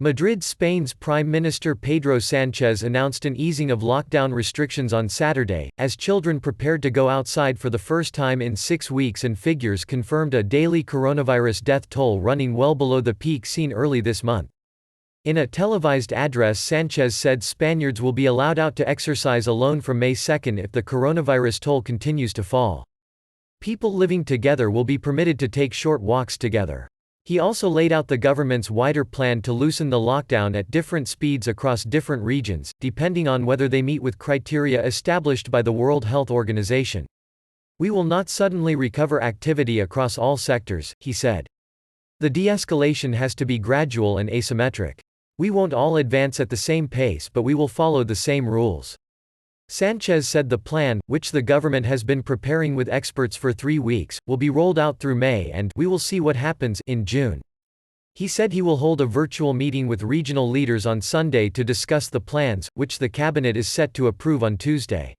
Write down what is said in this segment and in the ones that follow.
Madrid, Spain's Prime Minister Pedro Sánchez announced an easing of lockdown restrictions on Saturday, as children prepared to go outside for the first time in 6 weeks, and figures confirmed a daily coronavirus death toll running well below the peak seen early this month. In a televised address, Sánchez said Spaniards will be allowed out to exercise alone from May 2 if the coronavirus toll continues to fall. People living together will be permitted to take short walks together. He also laid out the government's wider plan to loosen the lockdown at different speeds across different regions, depending on whether they meet with criteria established by the World Health Organization. "We will not suddenly recover activity across all sectors," he said. "The de-escalation has to be gradual and asymmetric. We won't all advance at the same pace, but we will follow the same rules." Sánchez said the plan, which the government has been preparing with experts for 3 weeks, will be rolled out through May and "we will see what happens" in June. He said he will hold a virtual meeting with regional leaders on Sunday to discuss the plans, which the cabinet is set to approve on Tuesday.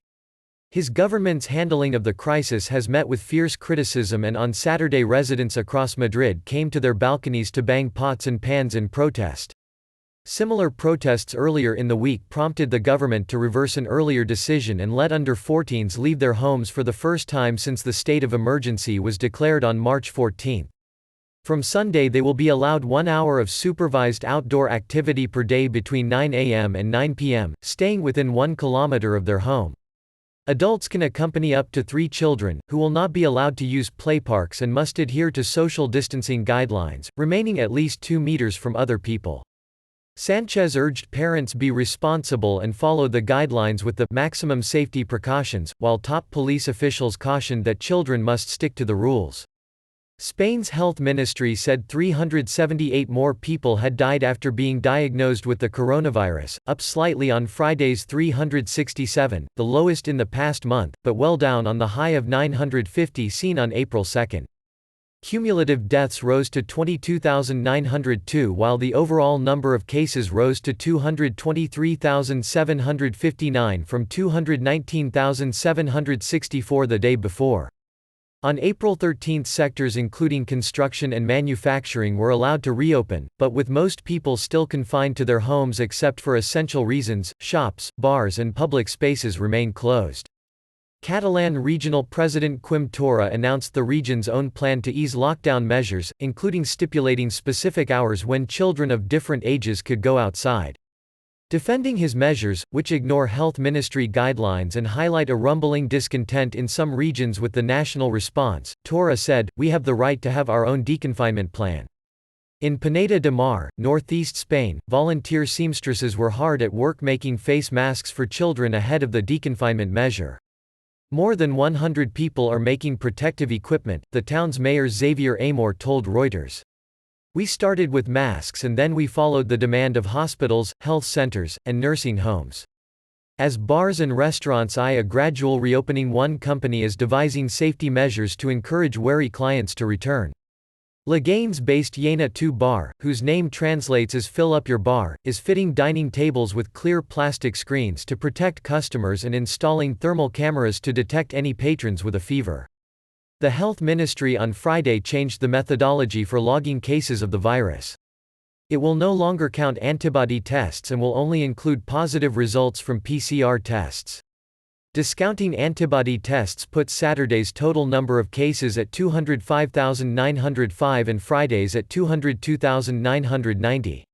His government's handling of the crisis has met with fierce criticism, and on Saturday residents across Madrid came to their balconies to bang pots and pans in protest. Similar protests earlier in the week prompted the government to reverse an earlier decision and let under 14s leave their homes for the first time since the state of emergency was declared on March 14. From Sunday they will be allowed 1 hour of supervised outdoor activity per day between 9 a.m. and 9 p.m., staying within 1 kilometer of their home. Adults can accompany up to 3 children, who will not be allowed to use playparks and must adhere to social distancing guidelines, remaining at least 2 meters from other people. Sánchez urged parents be responsible and follow the guidelines with the maximum safety precautions, while top police officials cautioned that children must stick to the rules. Spain's health ministry said 378 more people had died after being diagnosed with the coronavirus, up slightly on Friday's 367, the lowest in the past month, but well down on the high of 950 seen on April 2. Cumulative deaths rose to 22,902 while the overall number of cases rose to 223,759 from 219,764 the day before. On April 13 sectors including construction and manufacturing were allowed to reopen, but with most people still confined to their homes except for essential reasons, shops, bars and public spaces remain closed. Catalan Regional President Quim Torra announced the region's own plan to ease lockdown measures, including stipulating specific hours when children of different ages could go outside. Defending his measures, which ignore health ministry guidelines and highlight a rumbling discontent in some regions with the national response, Torra said, "We have the right to have our own deconfinement plan." In Pineda de Mar, northeast Spain, volunteer seamstresses were hard at work making face masks for children ahead of the deconfinement measure. More than 100 people are making protective equipment, the town's mayor Xavier Amor told Reuters. "We started with masks and then we followed the demand of hospitals, health centers, and nursing homes. As bars and restaurants eye a gradual reopening, one company is devising safety measures to encourage wary clients to return." Leganés-based Llena Tu Bar, whose name translates as "fill up your bar," is fitting dining tables with clear plastic screens to protect customers and installing thermal cameras to detect any patrons with a fever. The health ministry on Friday changed the methodology for logging cases of the virus. It will no longer count antibody tests and will only include positive results from PCR tests. Discounting antibody tests puts Saturday's total number of cases at 205,905 and Friday's at 202,990.